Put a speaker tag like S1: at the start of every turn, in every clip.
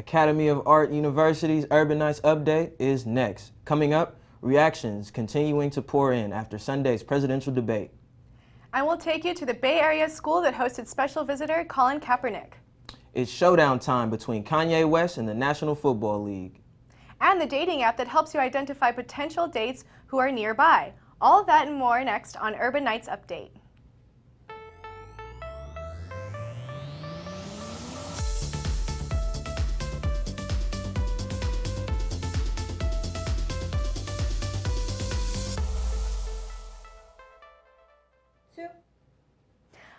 S1: Academy of Art University's Urban Nights update is next. Coming up, reactions continuing to pour in after Sunday's presidential debate.
S2: And we'll take you to the Bay Area school that hosted special visitor Colin Kaepernick.
S1: It's showdown time between Kanye West and the National Football League.
S2: And the dating app that helps you identify potential dates who are nearby. All of that and more next on Urban Nights Update.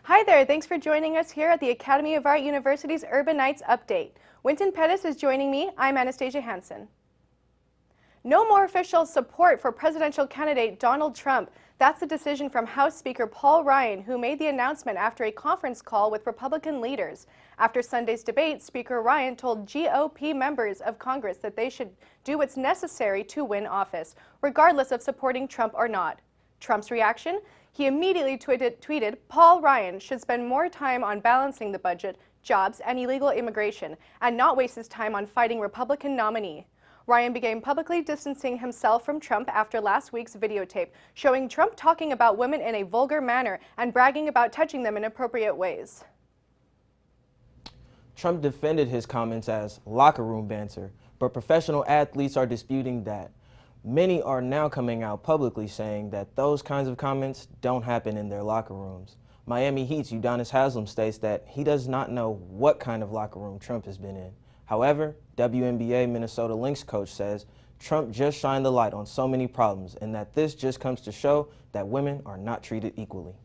S2: Hi there, thanks for joining us here at the Academy of Art University's Urban Nights Update. Winton Pettis is joining me. I'm Anastasia Hansen. No more official support for presidential candidate Donald Trump. That's the decision from House Speaker Paul Ryan, who made the announcement after a conference call with Republican leaders. After Sunday's debate, Speaker Ryan told GOP members of Congress that they should do what's necessary to win office, regardless of supporting Trump or not. Trump's reaction? He immediately tweeted, Paul Ryan should spend more time on balancing the budget, jobs, and illegal immigration, and not waste his time on fighting Republican nominee. Ryan began publicly distancing himself from Trump after last week's videotape, showing Trump talking about women in a vulgar manner and bragging about touching them in appropriate ways.
S1: Trump defended his comments as locker room banter, but professional athletes are disputing that. Many are now coming out publicly saying that those kinds of comments don't happen in their locker rooms. Miami Heat's Udonis Haslem states that he does not know what kind of locker room Trump has been in. However, WNBA Minnesota Lynx coach says Trump just shined the light on so many problems and that this just comes to show that women are not treated equally.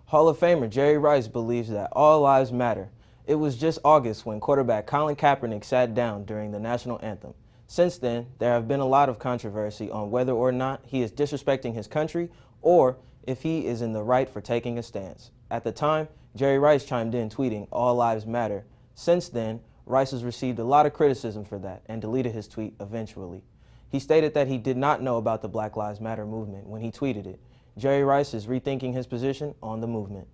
S1: Hall of Famer Jerry Rice believes that all lives matter. It was just August when quarterback Colin Kaepernick sat down during the national anthem. Since then, there have been a lot of controversy on whether or not he is disrespecting his country or if he is in the right for taking a stance. At the time, Jerry Rice chimed in tweeting, "All lives matter." Since then, Rice has received a lot of criticism for that and deleted his tweet eventually. He stated that he did not know about the Black Lives Matter movement when he tweeted it. Jerry Rice is rethinking his position on the movement.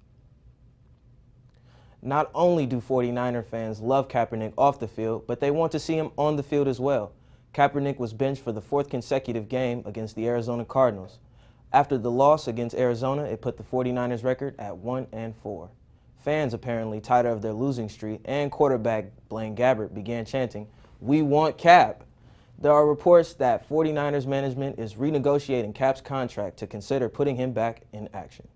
S1: Not only do 49er fans love Kaepernick off the field, but they want to see him on the field as well. Kaepernick was benched for the fourth consecutive game against the Arizona Cardinals. After the loss against Arizona, it put the 49ers record at 1-4. Fans, apparently tired of their losing streak, and quarterback Blaine Gabbert began chanting, "We want Cap." There are reports that 49ers management is renegotiating Cap's contract to consider putting him back in action.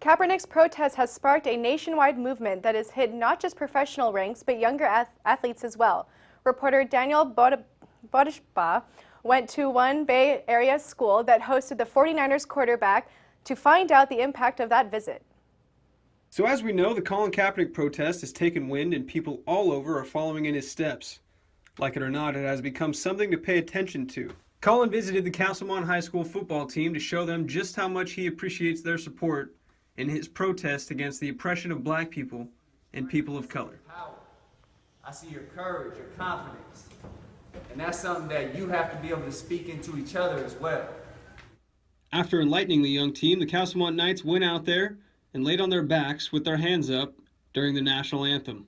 S2: Kaepernick's protest has sparked a nationwide movement that has hit not just professional ranks, but younger athletes as well. Reporter Daniel Bodishba went to one Bay Area school that hosted the 49ers quarterback to find out the impact of that visit.
S3: So as we know, the Colin Kaepernick protest has taken wind and people all over are following in his steps. Like it or not, it has become something to pay attention to. Colin visited the Castlemont High School football team to show them just how much he appreciates their support in his protest against the oppression of black people and people of color.
S4: I see your courage, your confidence, and that's something that you have to be able to speak into each other as well.
S3: After enlightening the young team, the Castlemont Knights went out there and laid on their backs with their hands up during the national anthem.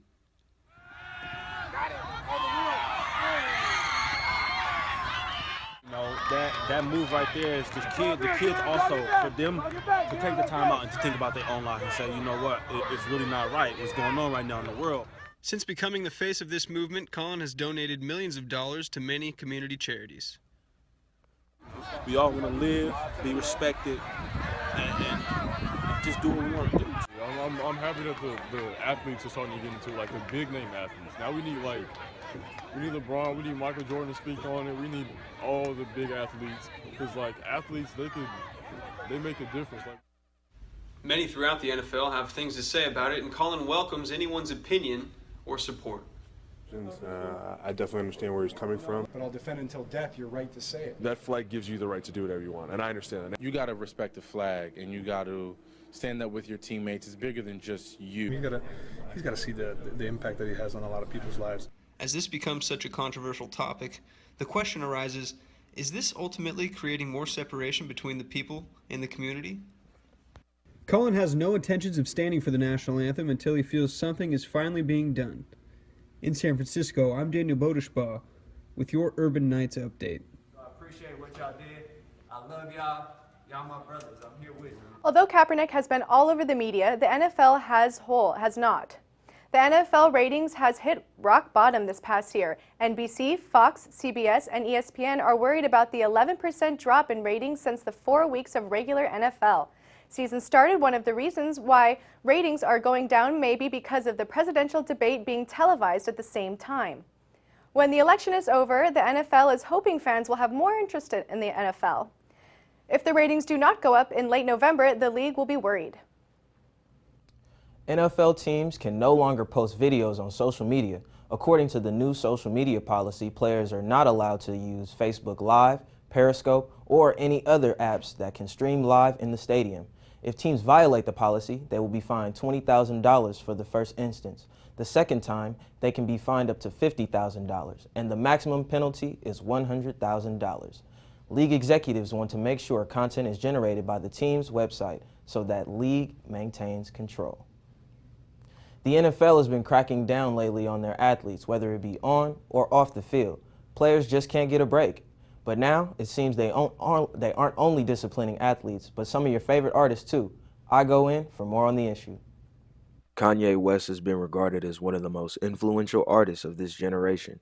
S5: You know, that move right there is the kids also, for them to take the time out and to think about their own life and say, you know what, it's really not right what's going on right now in the world.
S3: Since becoming the face of this movement, Colin has donated millions of dollars to many community charities.
S5: We all want to live, be respected, and just do what we want to do.
S6: I'm happy that the athletes are starting to get into like the big name athletes. Now we need LeBron, we need Michael Jordan to speak on it. We need all the big athletes because like athletes, they make a difference.
S3: Many throughout the NFL have things to say about it, and Colin welcomes anyone's opinion or support.
S6: I definitely understand where he's coming from.
S7: But I'll defend until death your right to say it.
S6: That flag gives you the right to do whatever you want, and I understand that.
S8: You got to respect the flag, and you got to stand up with your teammates. It's bigger than just you.
S7: He's got to see the impact that he has on a lot of people's lives.
S3: As this becomes such a controversial topic, the question arises, is this ultimately creating more separation between the people and the community?
S9: Colin has no intentions of standing for the national anthem until he feels something is finally being done.
S3: In San Francisco, I'm Daniel Bodishbaugh with your Urban Nights update.
S4: I appreciate what y'all did. I love y'all. Y'all my brothers. I'm here with you.
S2: Although Kaepernick has been all over the media, the NFL has not. The NFL ratings has hit rock bottom this past year. NBC, Fox, CBS, and ESPN are worried about the 11% drop in ratings since the 4 weeks of regular NFL season started. One of the reasons why ratings are going down may be because of the presidential debate being televised at the same time. When the election is over, the NFL is hoping fans will have more interest in the NFL. If the ratings do not go up in late November, the league will be worried.
S1: NFL teams can no longer post videos on social media. According to the new social media policy, players are not allowed to use Facebook Live, Periscope, or any other apps that can stream live in the stadium. If teams violate the policy, they will be fined $20,000 for the first instance. The second time, they can be fined up to $50,000, and the maximum penalty is $100,000. League executives want to make sure content is generated by the team's website so that league maintains control. The NFL has been cracking down lately on their athletes, whether it be on or off the field. Players just can't get a break. But now it seems they aren't only disciplining athletes, but some of your favorite artists too. I go in for more on the issue.
S9: Kanye West has been regarded as one of the most influential artists of this generation.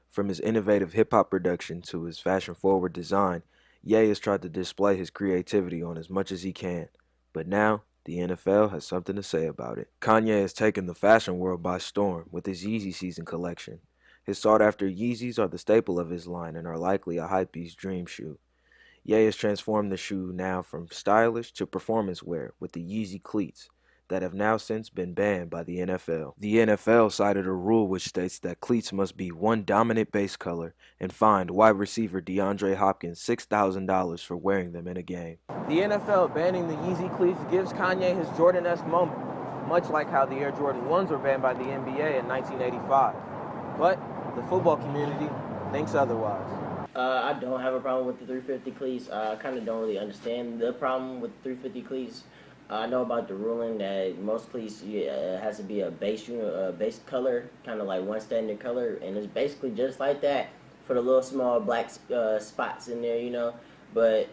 S9: From his innovative hip-hop production to his fashion-forward design, Ye has tried to display his creativity on as much as he can. But now, the NFL has something to say about it. Kanye has taken the fashion world by storm with his Yeezy season collection. His sought-after Yeezys are the staple of his line and are likely a hypebeast's dream shoe. Ye has transformed the shoe now from stylish to performance wear with the Yeezy cleats that have now since been banned by the NFL. The NFL cited a rule which states that cleats must be one dominant base color and fined wide receiver DeAndre Hopkins $6,000 for wearing them in a game.
S1: The NFL banning the Yeezy cleats gives Kanye his Jordan-esque moment, much like how the Air Jordan 1s were banned by the NBA in 1985. But the football community thinks otherwise.
S10: I don't have a problem with the 350 cleats. I kind of don't really understand the problem with 350 cleats. I know about the ruling that most cleats has to be a base color, kind of like one standard color, and it's basically just like that for the little small black spots in there, you know. But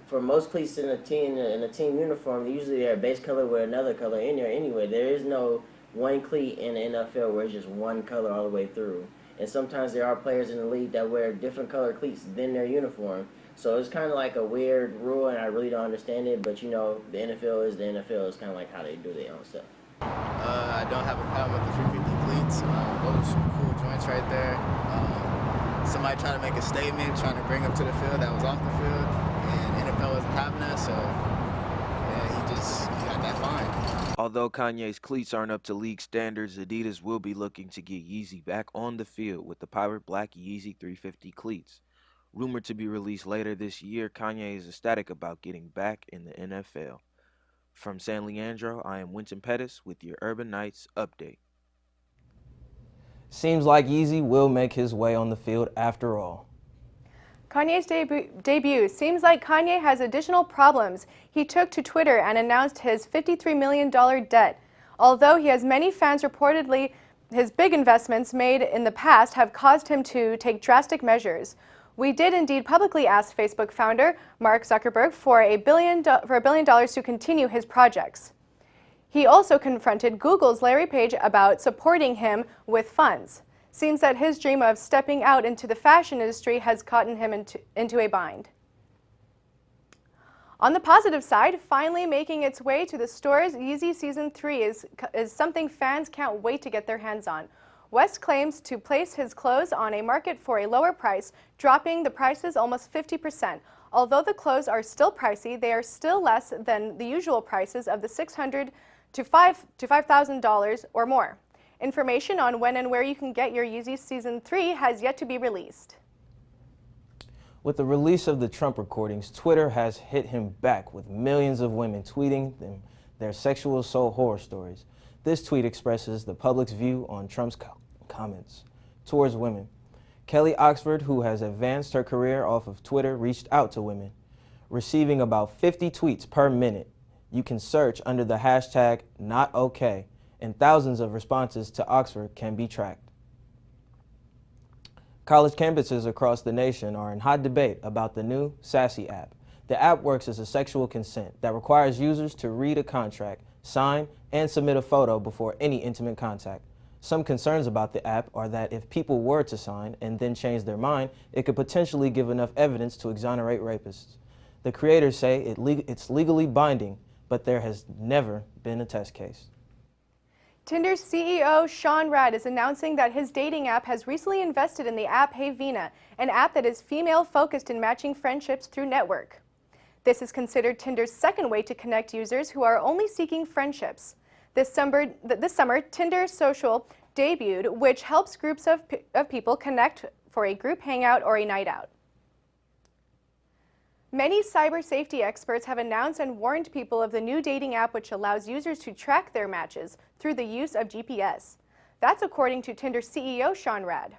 S10: for most cleats in a team uniform, usually they're a base color with another color in there anyway. There is no one cleat in the NFL where it's just one color all the way through. And sometimes there are players in the league that wear different color cleats than their uniform. So it's kind of like a weird rule, and I really don't understand it. But, you know, the NFL is the NFL. It's kind of like how they do their own stuff.
S11: I don't have a problem with the 350 cleats. Those cool joints right there. Somebody trying to make a statement, trying to bring up to the field that was off the field, and NFL wasn't having that, so yeah, he got that fine.
S9: Although Kanye's cleats aren't up to league standards, Adidas will be looking to get Yeezy back on the field with the pirate black Yeezy 350 cleats. Rumored to be released later this year, Kanye is ecstatic about getting back in the NFL. From San Leandro, I am Winton Pettis with your Urban Nights update.
S1: Seems like Yeezy will make his way on the field after all.
S2: Kanye's debut. Seems like Kanye has additional problems. He took to Twitter and announced his $53 million debt. Although he has many fans, reportedly his big investments made in the past have caused him to take drastic measures. We did indeed publicly ask Facebook founder Mark Zuckerberg for $1 billion to continue his projects. He also confronted Google's Larry Page about supporting him with funds. Seems that his dream of stepping out into the fashion industry has gotten him into a bind. On the positive side, finally making its way to the stores, Yeezy Season 3 is something fans can't wait to get their hands on. West claims to place his clothes on a market for a lower price, dropping the prices almost 50%. Although the clothes are still pricey, they are still less than the usual prices of the $600 to $5,000 or more. Information on when and where you can get your Yeezy Season 3 has yet to be released.
S1: With the release of the Trump recordings, Twitter has hit him back with millions of women tweeting them their sexual assault horror stories. This tweet expresses the public's view on Trump's comments towards women. Kelly Oxford, who has advanced her career off of Twitter, reached out to women, receiving about 50 tweets per minute. You can search under the hashtag #NotOK, and thousands of responses to Oxford can be tracked. College campuses across the nation are in hot debate about the new Sassy app. The app works as a sexual consent that requires users to read a contract, sign, and submit a photo before any intimate contact. Some concerns about the app are that if people were to sign and then change their mind, it could potentially give enough evidence to exonerate rapists. The creators say it's legally binding, but there has never been a test case.
S2: Tinder's CEO, Sean Rad, is announcing that his dating app has recently invested in the app Hey Vina, an app that is female-focused in matching friendships through network. This is considered Tinder's second way to connect users who are only seeking friendships. This summer, Tinder Social debuted, which helps groups of people connect for a group hangout or a night out. Many cyber safety experts have announced and warned people of the new dating app, which allows users to track their matches through the use of GPS. That's according to Tinder CEO Sean Rad.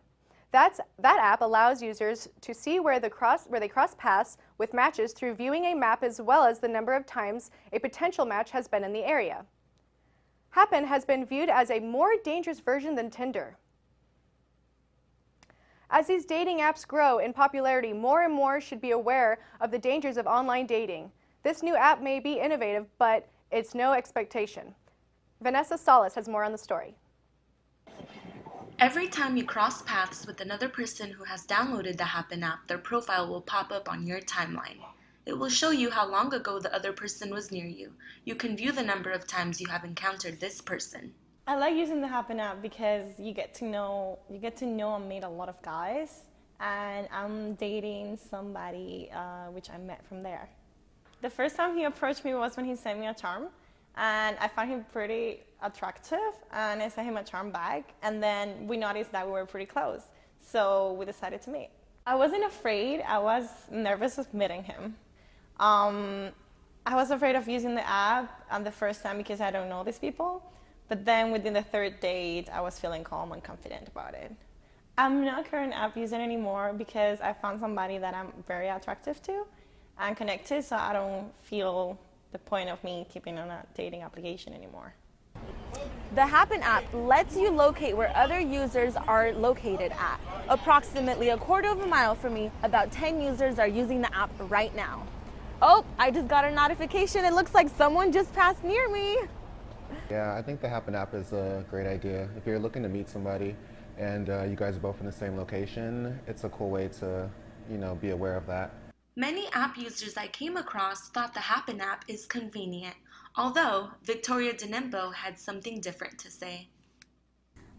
S2: That app allows users to see where they cross paths with matches through viewing a map, as well as the number of times a potential match has been in the area. Happen has been viewed as a more dangerous version than Tinder. As these dating apps grow in popularity, more and more should be aware of the dangers of online dating. This new app may be innovative, but it's no expectation. Vanessa Salas has more on the story.
S12: Every time you cross paths with another person who has downloaded the Happen app, their profile will pop up on your timeline. It will show you how long ago the other person was near you. You can view the number of times you have encountered this person.
S13: I like using the Happen app because you get to know and meet a lot of guys, and I'm dating somebody which I met from there. The first time he approached me was when he sent me a charm, and I found him pretty attractive, and I sent him a charm back, and then we noticed that we were pretty close, so we decided to meet. I wasn't afraid, I was nervous of meeting him. I was afraid of using the app on the first time because I don't know these people. But then within the third date, I was feeling calm and confident about it. I'm not a current app user anymore because I found somebody that I'm very attractive to and connected, so I don't feel the point of me keeping on a dating application anymore.
S14: The Happen app lets you locate where other users are located at. Approximately a quarter of a mile from me, about 10 users are using the app right now. Oh, I just got a notification. It looks like someone just passed near me.
S15: Yeah, I think the Happen app is a great idea. If you're looking to meet somebody and you guys are both in the same location, it's a cool way to, be aware of that.
S12: Many app users I came across thought the Happen app is convenient, although Victoria Denembo had something different to say.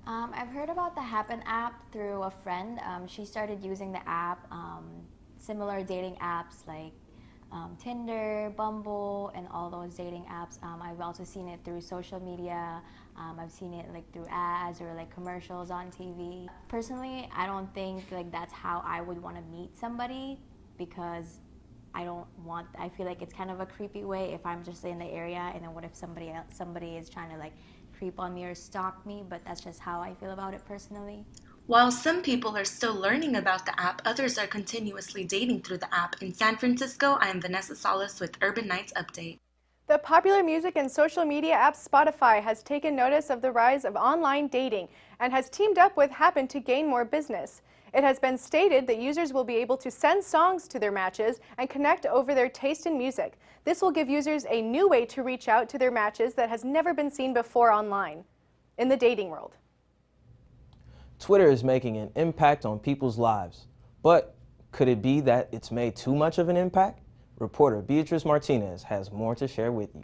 S16: I've heard about the Happen app through a friend. She started using the app, similar dating apps like Tinder, Bumble, and all those dating apps. I've also seen it through social media. I've seen it through ads or commercials on TV. Personally, I don't think that's how I would want to meet somebody, because I feel like it's kind of a creepy way if I'm just in the area, and then what if somebody is trying to creep on me or stalk me, but that's just how I feel about it personally.
S12: While some people are still learning about the app, others are continuously dating through the app. In San Francisco, I am Vanessa Salas with Urban Nights Update.
S2: The popular music and social media app Spotify has taken notice of the rise of online dating and has teamed up with Happen to gain more business. It has been stated that users will be able to send songs to their matches and connect over their taste in music. This will give users a new way to reach out to their matches that has never been seen before online in the dating world.
S1: Twitter is making an impact on people's lives, but could it be that it's made too much of an impact? Reporter Beatrice Martinez has more to share with you.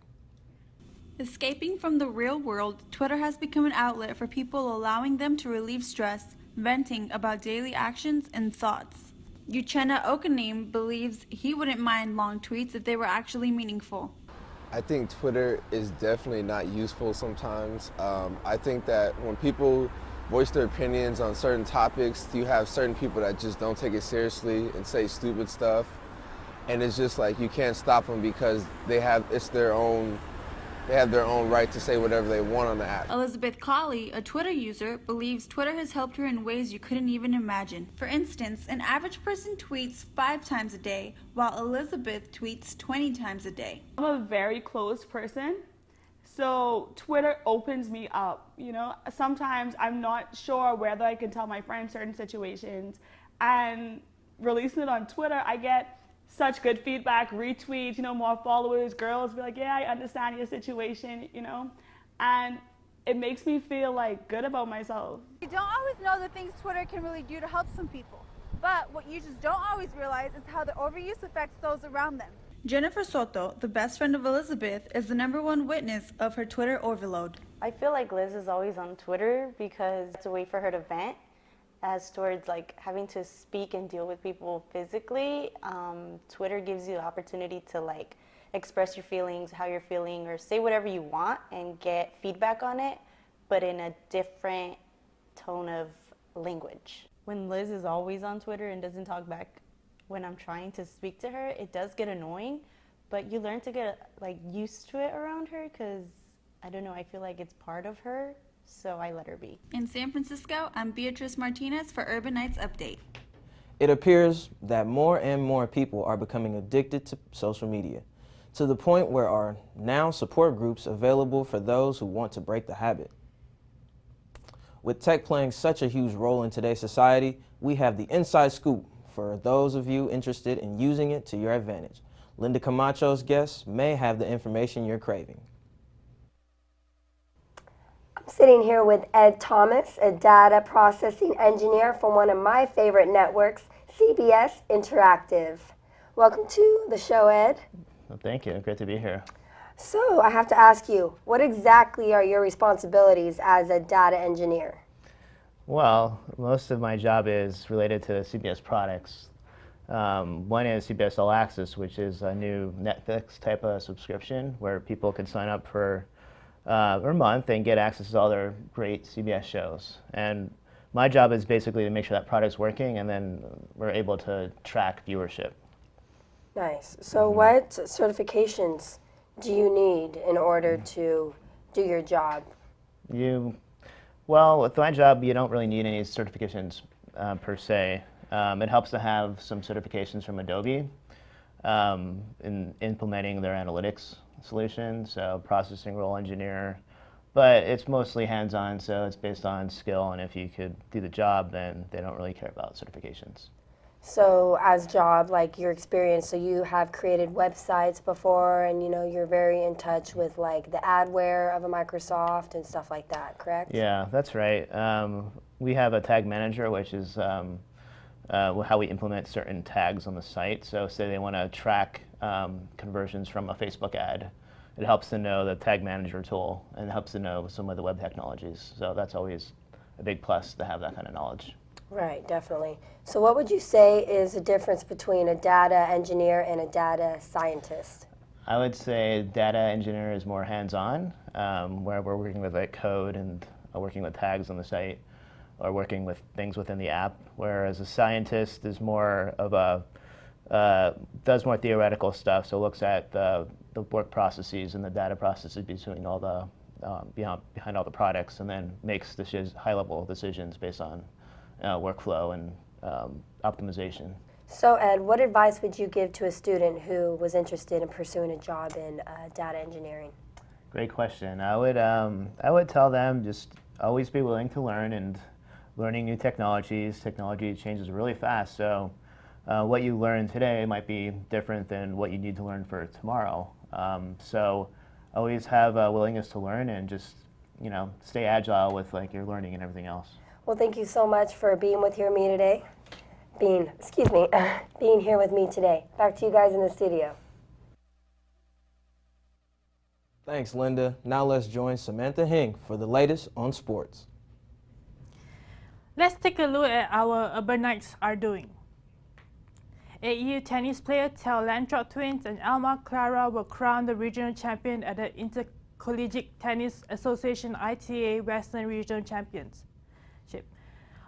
S17: Escaping from the real world, Twitter has become an outlet for people, allowing them to relieve stress, venting about daily actions and thoughts. Ncaa Okanim believes he wouldn't mind long tweets if they were actually meaningful.
S18: I think Twitter is definitely not useful sometimes. I think that when people voice their opinions on certain topics, you have certain people that just don't take it seriously and say stupid stuff, and it's just you can't stop them because they have their own right to say whatever they want on the app.
S17: Elizabeth Colley, a Twitter user, believes Twitter has helped her in ways you couldn't even imagine. For instance, an average person tweets 5 times a day, while Elizabeth tweets 20 times a day.
S19: I'm a very closed person, So Twitter opens me up, you know. Sometimes I'm not sure whether I can tell my friends certain situations, and releasing it on Twitter, I get such good feedback, retweets, you know, more followers, girls be like, yeah, I understand your situation, you know, and it makes me feel like good about myself.
S20: You don't always know the things Twitter can really do to help some people, but what you just don't always realize is how the overuse affects those around them.
S17: Jennifer Soto, the best friend of Elizabeth, is the #1 witness of her Twitter overload.
S21: I feel like Liz is always on Twitter because it's a way for her to vent as towards like having to speak and deal with people physically. Twitter gives you the opportunity to like express your feelings, how you're feeling, or say whatever you want and get feedback on it, but in a different tone of language. When Liz is always on Twitter and doesn't talk back when I'm trying to speak to her, it does get annoying, but you learn to get like used to it around her because, I don't know, I feel like it's part of her, so I let her be.
S17: In San Francisco, I'm Beatrice Martinez for Urban Nights Update.
S1: It appears that more and more people are becoming addicted to social media, to the point where are now support groups available for those who want to break the habit. With tech playing such a huge role in today's society, we have the inside scoop for those of you interested in using it to your advantage. Linda Camacho's guests may have the information you're craving.
S22: I'm sitting here with Ed Thomas, a data processing engineer from one of my favorite networks, CBS Interactive. Welcome to the show, Ed.
S23: Well, thank you. Great to be here.
S22: So I have to ask you, what exactly are your responsibilities as a data engineer?
S23: Well, most of my job is related to CBS products. One is CBS All Access, which is a new Netflix type of subscription where people can sign up for a month and get access to all their great CBS shows. And my job is basically to make sure that product's working, and then we're able to track viewership.
S22: Nice. So what certifications do you need in order to do your job?
S23: Well, with my job, you don't really need any certifications per se. It helps to have some certifications from Adobe in implementing their analytics solution, so processing role engineer. But it's mostly hands-on, so it's based on skill, and if you could do the job, then they don't really care about certifications.
S22: So as job, like your experience, so you have created websites before and you know, you're very in touch with like the adware of a Microsoft and stuff like that, correct?
S23: Yeah, that's right. We have a tag manager, which is how we implement certain tags on the site. So say they want to track conversions from a Facebook ad, it helps to know the tag manager tool and helps to know some of the web technologies. So that's always a big plus to have that kind of knowledge.
S22: Right, definitely. So what would you say is the difference between a data engineer and a data scientist?
S23: I would say data engineer is more hands-on, where we're working with like code and working with tags on the site, or working with things within the app, whereas a scientist is more of does more theoretical stuff, so looks at the work processes and the data processes between all the, behind all the products, and then makes high-level decisions based on workflow and optimization.
S22: So Ed, what advice would you give to a student who was interested in pursuing a job in data engineering?
S23: Great question. I would tell them just always be willing to learn, and learning new technologies. Technology changes really fast, so what you learn today might be different than what you need to learn for tomorrow. So always have a willingness to learn, and just stay agile with like your learning and everything else.
S22: Well, thank you so much for being here with me today. Being here with me today. Back to you guys in the studio.
S1: Thanks, Linda. Now let's join Samantha Hing for the latest on sports.
S24: Let's take a look at our Urban Knights are doing. AU tennis player Tel Lantrop twins and Alma Clara were crowned the regional champion at the Intercollegiate Tennis Association ITA Western Regional Championship.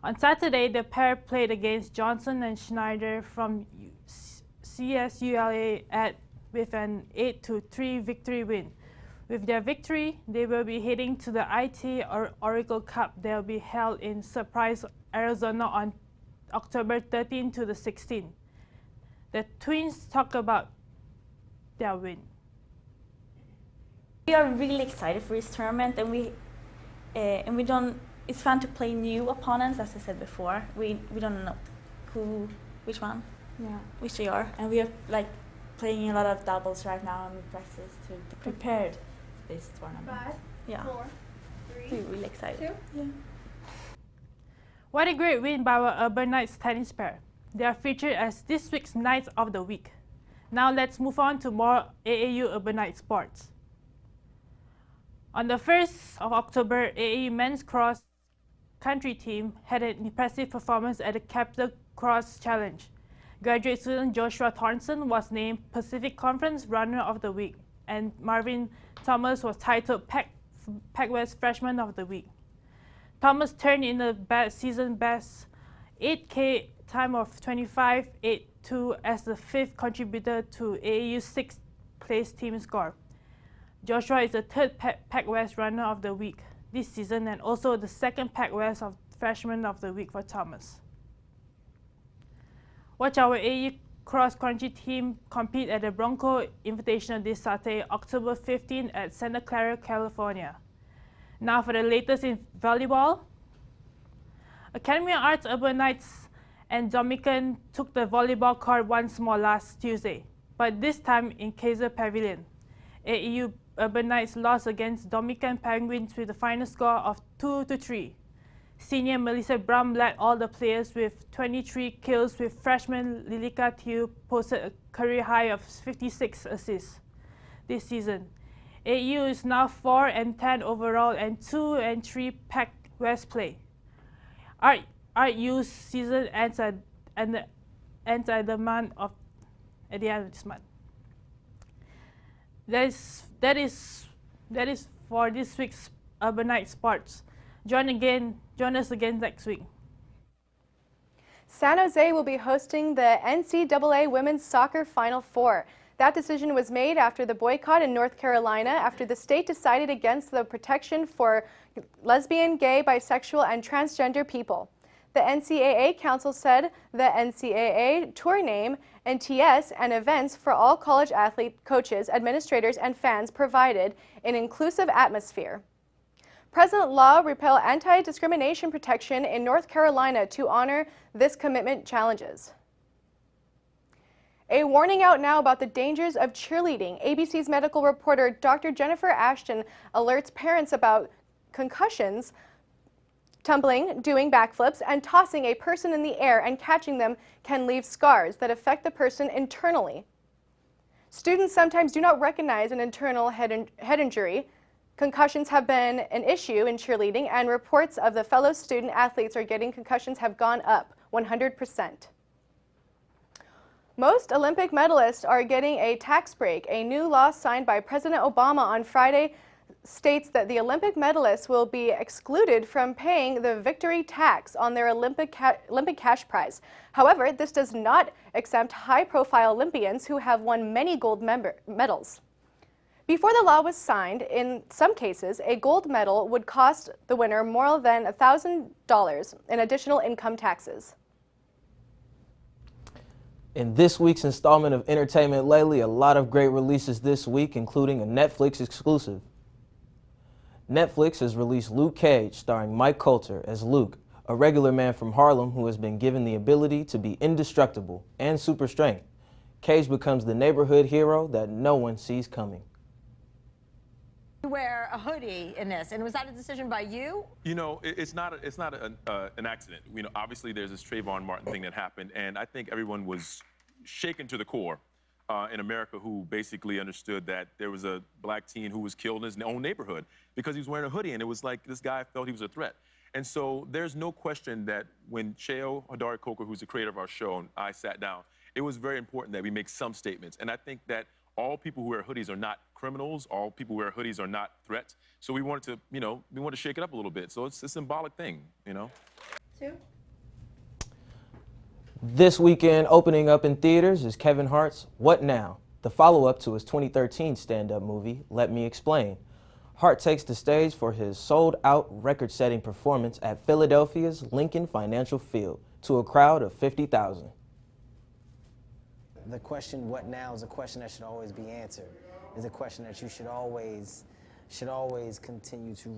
S24: On Saturday, the pair played against Johnson and Schneider from CSULA with an 8-3 victory win. With their victory, they will be heading to the ITA Oracle Cup that will be held in Surprise, Arizona on October 13 to the 16th. The twins talk about their win.
S5: We are really excited for this tournament, and we don't. It's fun to play new opponents, as I said before. We don't know which one, which they are, and we are like playing a lot of doubles right now, and we practice to prepare this tournament.
S2: 5,
S5: Yeah.
S2: 4, 3,
S5: We're really excited.
S2: 2.
S5: Yeah.
S24: What a great win by our Urban Knights tennis pair. They are featured as this week's Knights of the Week. Now let's move on to more AAU Urban Knights sports. On the 1st of October, AAU men's cross country team had an impressive performance at the Capital Cross Challenge. Graduate student Joshua Thornton was named Pacific Conference Runner of the Week, and Marvin Thomas was titled Pac West Freshman of the Week. Thomas turned in a season best 8K time of 25.82 as the 5th contributor to AAU's 6th place team score. Joshua is the 3rd Pac West Runner of the Week this season and also the 2nd Pac West Freshman of the Week for Thomas. Watch our AAU cross-country team compete at the Bronco Invitational this Saturday, October 15 at Santa Clara, California. Now for the latest in volleyball. Academy of Arts Urban Knights and Dominican took the volleyball court once more last Tuesday, but this time in Kaiser Pavilion. AAU Urban Knights lost against Dominican Penguins with a final score of 2-3. Senior Melissa Brum led all the players with 23 kills, with freshman Lilika Tiu posted a career high of 56 assists this season. AAU is now 4-10 overall and 2-3 Pac West play. RU's season ends at the end of this month. That is for this week's Urban Night Sports. Join us again next week.
S2: San Jose will be hosting the NCAA Women's Soccer Final Four. That decision was made after the boycott in North Carolina after the state decided against the protection for lesbian, gay, bisexual, and transgender people. The NCAA Council said the NCAA tour name, NTS, and events for all college athlete coaches, administrators, and fans provided an inclusive atmosphere. President Law repealed anti-discrimination protection in North Carolina to honor this commitment challenges. A warning out now about the dangers of cheerleading. ABC's medical reporter Dr. Jennifer Ashton alerts parents about concussions, tumbling, doing backflips, and tossing a person in the air and catching them can leave scars that affect the person internally. Students sometimes do not recognize an internal head injury. Concussions have been an issue in cheerleading, and reports of the fellow student athletes are getting concussions have gone up 100%. Most Olympic medalists are getting a tax break. A new law signed by President Obama on Friday states that the Olympic medalists will be excluded from paying the victory tax on their Olympic cash prize. However, this does not exempt high-profile Olympians who have won many gold medals. Before the law was signed, in some cases, a gold medal would cost the winner more than $1,000 in additional income taxes.
S1: In this week's installment of Entertainment Lately, a lot of great releases this week, including a Netflix exclusive. Netflix has released Luke Cage, starring Mike Coulter as Luke, a regular man from Harlem who has been given the ability to be indestructible and super strength. Cage becomes the neighborhood hero that no one sees coming.
S6: You wear a hoodie in this, and was that a decision by you?
S7: You know, it's not an accident. You know, obviously there's this Trayvon Martin thing that happened, and I think everyone was shaken to the core in America who basically understood that there was a black teen who was killed in his own neighborhood because he was wearing a hoodie, and it was like this guy felt he was a threat. And so there's no question that when Cheo Hodari Coker, who's the creator of our show, and I sat down, it was very important that we make some statements. And I think that all people who wear hoodies are not criminals. All people who wear hoodies are not threats. So we wanted to, we wanted to shake it up a little bit. So it's a symbolic thing,
S2: 2.
S1: This weekend, opening up in theaters is Kevin Hart's What Now?, the follow-up to his 2013 stand-up movie, Let Me Explain. Hart takes the stage for his sold-out, record-setting performance at Philadelphia's Lincoln Financial Field to a crowd of 50,000.
S8: The question, what now, is a question that should always be answered. It's a question that you should always
S3: should always continue to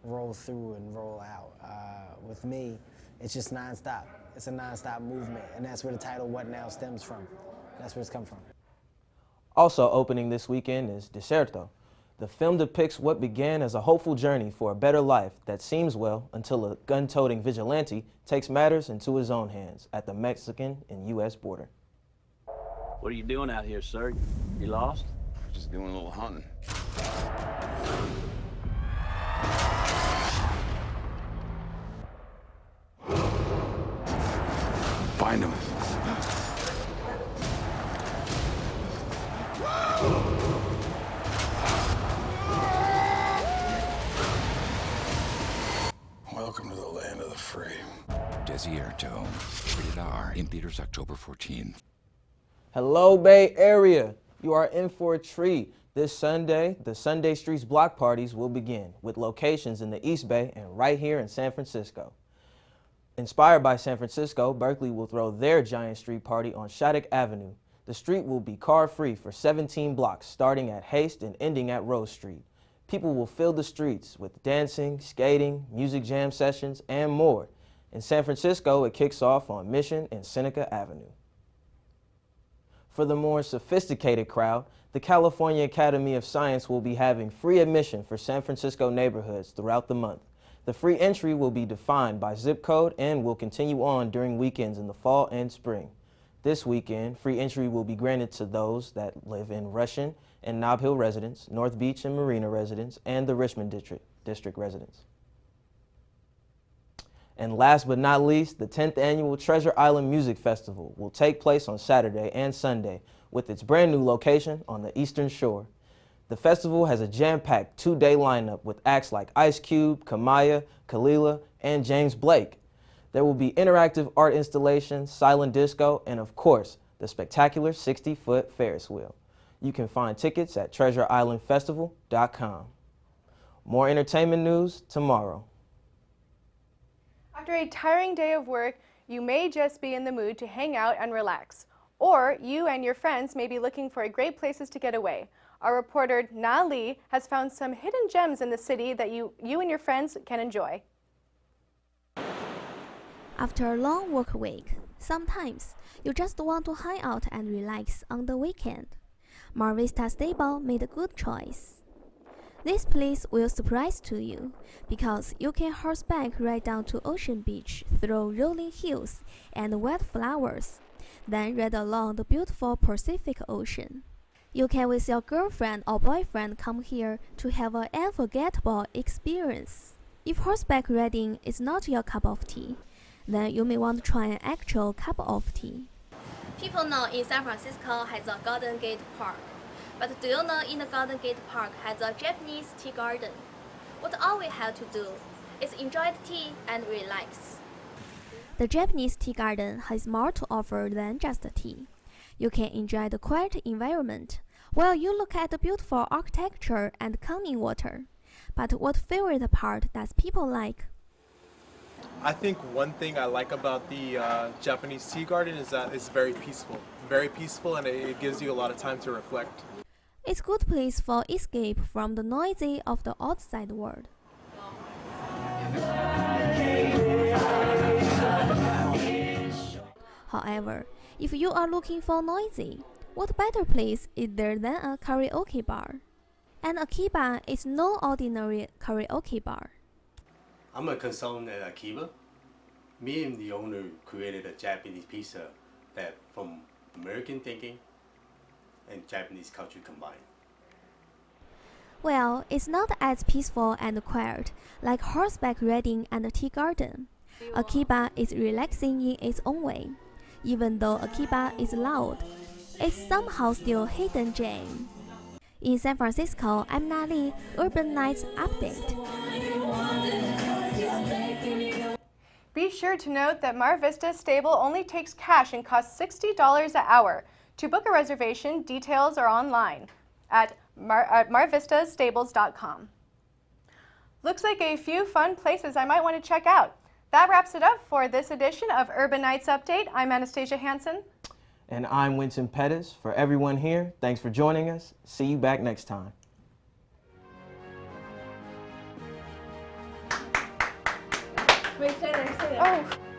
S3: roll through and roll out. With me, it's just nonstop. It's a nonstop movement, and that's where the title "What Now" stems from. That's where it's come from.
S1: Also opening this weekend is Deserto. The film depicts what began as a hopeful journey for a better life that seems well until a gun-toting vigilante takes matters into his own hands at the Mexican and U.S. border.
S4: What are you doing out here, sir? You lost?
S8: Just doing a little hunting. Find him. Welcome to the land of the free.
S10: Desierto. Rated R. In theaters October 14th.
S1: Hello, Bay Area. You are in for a treat. This Sunday, the Sunday Streets block parties will begin with locations in the East Bay and right here in San Francisco. Inspired by San Francisco, Berkeley will throw their giant street party on Shattuck Avenue. The street will be car-free for 17 blocks, starting at Haste and ending at Rose Street. People will fill the streets with dancing, skating, music jam sessions, and more. In San Francisco, it kicks off on Mission and Seneca Avenue. For the more sophisticated crowd, the California Academy of Science will be having free admission for San Francisco neighborhoods throughout the month. The free entry will be defined by zip code and will continue on during weekends in the fall and spring. This weekend, free entry will be granted to those that live in Russian and Nob Hill residents, North Beach and Marina residents, and the Richmond District residents. And last but not least, the 10th annual Treasure Island Music Festival will take place on Saturday and Sunday with its brand new location on the Eastern Shore. The festival has a jam-packed 2-day lineup with acts like Ice Cube, Kamaya, Kalila, and James Blake. There will be interactive art installations, silent disco, and of course, the spectacular 60-foot Ferris wheel. You can find tickets at treasureislandfestival.com. More entertainment news tomorrow.
S2: After a tiring day of work, you may just be in the mood to hang out and relax. Or you and your friends may be looking for great places to get away. Our reporter Ncaa has found some hidden gems in the city that you and your friends can enjoy.
S25: After a long work week, sometimes you just want to hang out and relax on the weekend. Mar Vista Stable made a good choice. This place will surprise to you because you can horseback right down to Ocean Beach through rolling hills and wildflowers, then ride along the beautiful Pacific Ocean. You can with your girlfriend or boyfriend come here to have an unforgettable experience. If horseback riding is not your cup of tea, then you may want to try an actual cup of tea.
S26: People know in San Francisco has a Golden Gate Park. But do you know in the Golden Gate Park has a Japanese tea garden? What all we have to do is enjoy the tea and relax.
S25: The Japanese tea garden has more to offer than just tea. You can enjoy the quiet environment while you look at the beautiful architecture and calming water. But what favorite part does people like?
S27: I think one thing I like about the Japanese tea garden is that it's very peaceful. Very peaceful, and it gives you a lot of time to reflect.
S25: It's a good place for escape from the noisy of the outside world. However, if you are looking for noisy, what better place is there than a karaoke bar? And Akiba is no ordinary karaoke bar.
S28: I'm a consultant at Akiba. Me and the owner created a Japanese pizza that from American thinking and Japanese culture combined.
S25: Well, it's not as peaceful and quiet like horseback riding and a tea garden. Akiba is relaxing in its own way. Even though Akiba is loud, it's somehow still hidden gem. In San Francisco, I'm Ncaa, Urban Nights Update.
S2: Be sure to note that Mar Vista Stable only takes cash and costs $60 an hour. To book a reservation, details are online at marvistastables.com. Looks like a few fun places I might want to check out. That wraps it up for this edition of Urban Nights Update. I'm Anastasia Hansen.
S1: And I'm Winston Pettis. For everyone here, thanks for joining us. See you back next time.
S20: Wait, stay there, stay there.
S2: Oh.